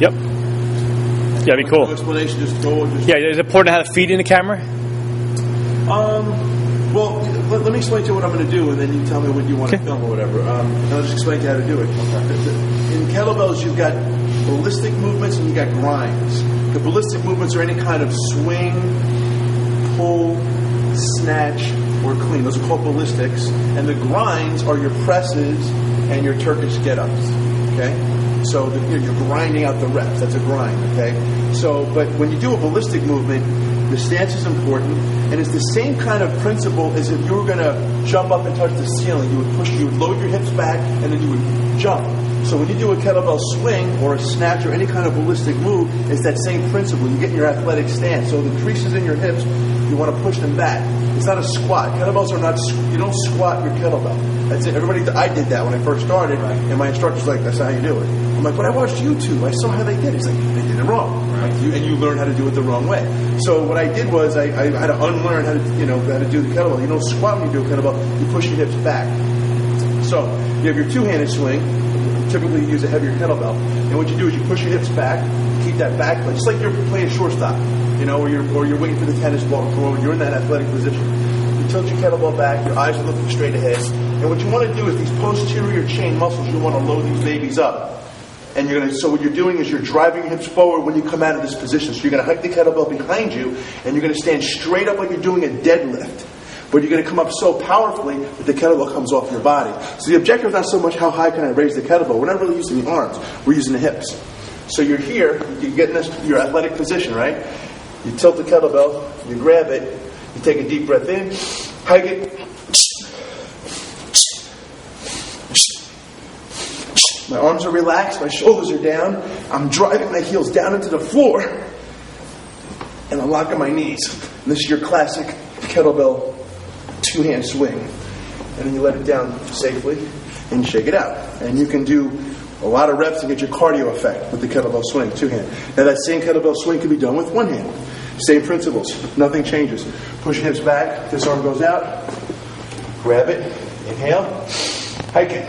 Yep. Yeah, that'd be cool. No explanation, just go. Yeah, is it important to have feet in the camera? Well, let me explain to you what I'm going to do, and then you tell me what you want to film or whatever. I'll just explain to you how to do it. In kettlebells, you've got ballistic movements and you've got grinds. The ballistic movements are any kind of swing, pull, snatch, or clean. Those are called ballistics. And the grinds are your presses and your Turkish get-ups. Okay? So you're grinding out the reps. That's a grind. Okay? So, but when you do a ballistic movement, the stance is important, and it's the same kind of principle as if you were going to jump up and touch the ceiling. You would load your hips back, and then you would jump. So when you do a kettlebell swing or a snatch or any kind of ballistic move, it's that same principle. You get in your athletic stance. So the creases in your hips, you want to push them back. It's not a squat. Kettlebells are not. You don't squat your kettlebell. That's it. I did that when I first started, and my instructor's like, "That's not how you do it." I'm like, "But I watched YouTube. I saw how they did it." He's like, "They did it wrong." Right? And you learn how to do it the wrong way. So what I did was I had to unlearn how to do the kettlebell. You don't squat when you do a kettlebell. You push your hips back. So you have your two-handed swing. Typically, you use a heavier kettlebell, and what you do is you push your hips back, keep that back, just like you're playing shortstop, or you're waiting for the tennis ball to come over. You're in that athletic position. You tilt your kettlebell back. Your eyes are looking straight ahead. And what you want to do is these posterior chain muscles. You want to load these babies up. And so what you're doing is you're driving your hips forward when you come out of this position. So you're going to hike the kettlebell behind you, and you're going to stand straight up like you're doing a deadlift. But you're going to come up so powerfully that the kettlebell comes off your body. So the objective is not so much how high can I raise the kettlebell. We're not really using the arms. We're using the hips. So you're here. You get in your athletic position, right? You tilt the kettlebell. You grab it. You take a deep breath in. Hike it. My arms are relaxed. My shoulders are down. I'm driving my heels down into the floor. And I'm locking my knees. And this is your classic kettlebell two-hand swing. And then you let it down safely and shake it out. And you can do a lot of reps to get your cardio effect with the kettlebell swing, two-hand. Now that same kettlebell swing can be done with one hand. Same principles. Nothing changes. Push your hips back. This arm goes out. Grab it. Inhale. Hike it.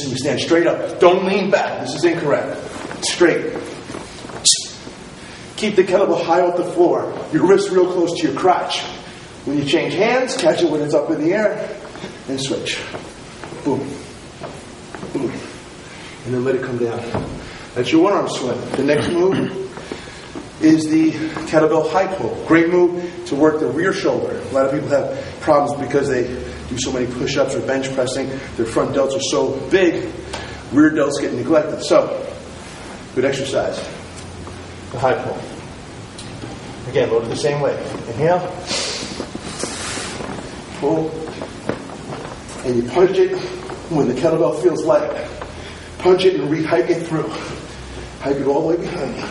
And you stand straight up. Don't lean back. This is incorrect. Straight. Keep the kettlebell high off the floor. Your wrists real close to your crotch. When you change hands, catch it when it's up in the air, and switch. Boom. Boom. And then let it come down. That's your one-arm swing. The next move is the kettlebell high pull. Great move to work the rear shoulder. A lot of people have problems because they do so many push-ups or bench pressing. Their front delts are so big, rear delts get neglected. So, good exercise. The high pull. Again, load it the same way. Inhale. Pull. And you punch it when the kettlebell feels light. Punch it and re-hike it through. Hike it all the way behind you.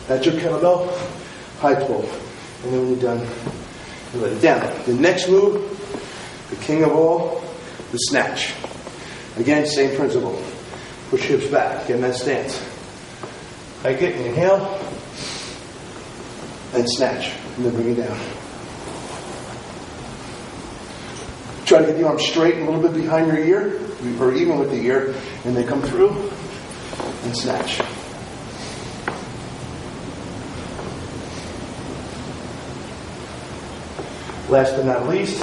That's your kettlebell high pull. And then when you're done, you let it down. The next move, the king of all, the snatch. Again, same principle. Push hips back. Get in that stance. Hike it, inhale, and snatch. And then bring it down. Try to get the arm straight a little bit behind your ear, or even with the ear, and they come through, and snatch. Last but not least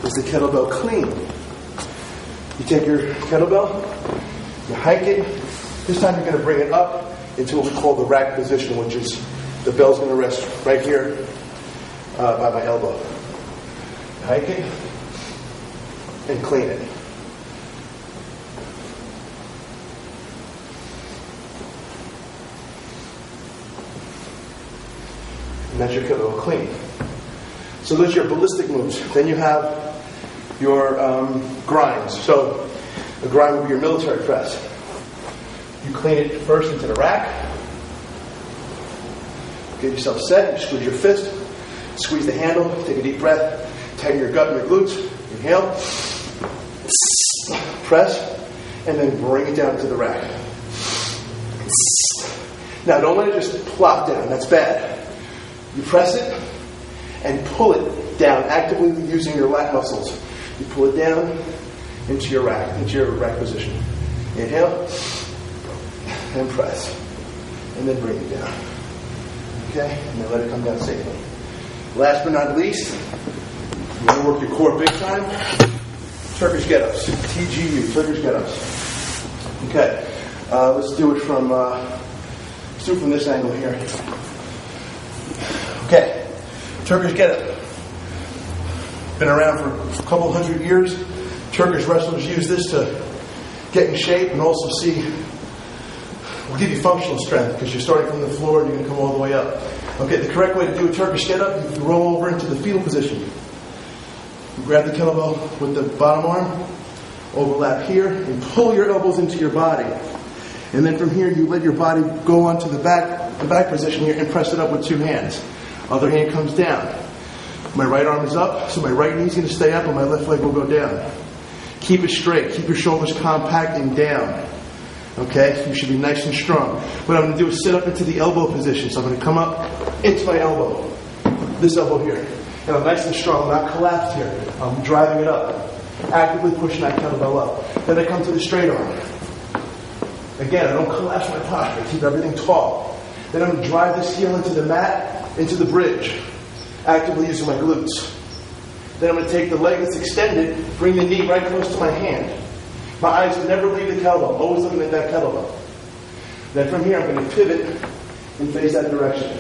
is the kettlebell clean. You take your kettlebell, you hike it. This time you're going to bring it up into what we call the rack position, which is the bell's going to rest right here by my elbow. Hike it and clean it. And that's your kettlebell clean. So those are your ballistic moves. Then you have your grinds. So a grind would be your military press. You clean it first into the rack. Get yourself set. You squeeze your fist. Squeeze the handle. Take a deep breath. Tighten your gut and your glutes. Inhale. Press. And then bring it down to the rack. Now don't let it just plop down. That's bad. You press it and pull it down, actively using your lat muscles. You pull it down into your rack position. Inhale. and press. And then bring it down. Okay? And then let it come down safely. Last but not least, you want to work your core big time. Turkish get-ups. TGU, Turkish get-ups. Okay. Let's do it from this angle here. Okay. Turkish get-up. Been around for a couple hundred years. Turkish wrestlers use this to get in shape and also will give you functional strength because you're starting from the floor and you're going to come all the way up. Okay, the correct way to do a Turkish get-up is to roll over into the fetal position. You grab the kettlebell with the bottom arm, overlap here, and pull your elbows into your body. And then from here, you let your body go onto the back position here and press it up with two hands. Other hand comes down. My right arm is up, so my right knee is going to stay up and my left leg will go down. Keep it straight. Keep your shoulders compact and down. Okay? You should be nice and strong. What I'm going to do is sit up into the elbow position. So I'm going to come up into my elbow. This elbow here. And I'm nice and strong. I'm not collapsed here. I'm driving it up. Actively pushing that kettlebell up. Then I come to the straight arm. Again, I don't collapse my posture. I keep everything tall. Then I'm going to drive this heel into the mat, into the bridge. Actively using my glutes. Then I'm going to take the leg that's extended, bring the knee right close to my hand. My eyes will never leave the kettlebell. I'm always looking at that kettlebell. Then from here, I'm going to pivot and face that direction.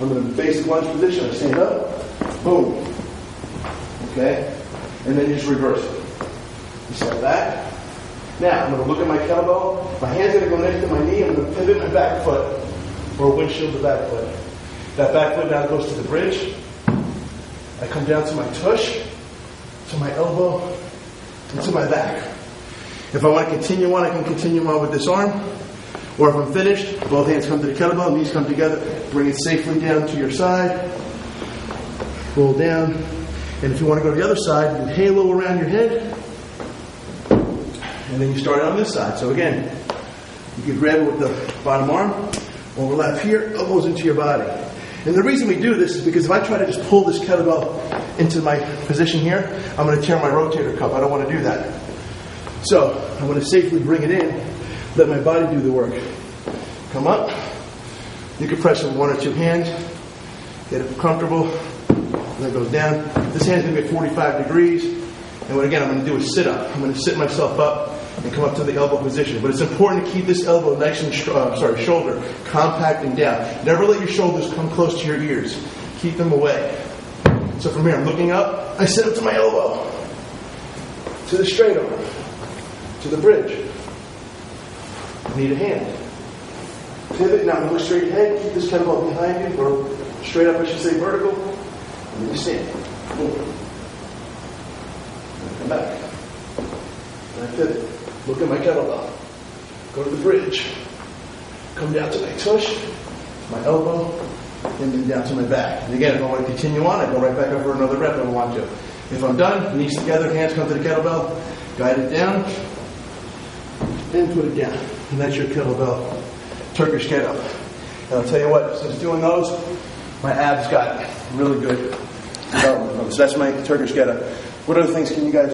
I'm going to face the lunge position. I stand up, boom. Okay? And then you just reverse it. You step back. Now, I'm going to look at my kettlebell. My hand's going to go next to my knee. I'm going to pivot my back foot, or windshield the back foot. That back foot now goes to the bridge. I come down to my tush, to my elbow, and to my back. If I want to continue on, I can continue on with this arm. Or if I'm finished, both hands come to the kettlebell, knees come together, bring it safely down to your side, roll down. And if you want to go to the other side, you halo around your head, and then you start on this side. So again, you can grab it with the bottom arm, overlap here, elbows into your body. And the reason we do this is because if I try to just pull this kettlebell into my position here, I'm going to tear my rotator cuff. I don't want to do that. So I'm going to safely bring it in, let my body do the work. Come up. You can press with one or two hands, get it comfortable, and then it goes down. This hand's going to be at 45 degrees. And what again I'm going to do is sit up. I'm going to sit myself up and come up to the elbow position. But it's important to keep this elbow nice and shoulder compact and down. Never let your shoulders come close to your ears. Keep them away. So from here, I'm looking up. I sit up to my elbow, to the straight arm, to the bridge. I need a hand. Pivot. Now I'm going to look straight ahead. Keep this kettlebell behind you, or straight up, I should say, vertical. And then you stand. Boom. And come back. And I pivot. Look at my kettlebell. Go to the bridge. Come down to my tush, my elbow, and then down to my back. And again, if I want to continue on, I go right back up for another rep if I want to. If I'm done, knees together, hands come to the kettlebell, guide it down, and put it down. And that's your kettlebell Turkish get-up. And I'll tell you what, since doing those, my abs got really good development. So that's my Turkish get-up. What other things can you guys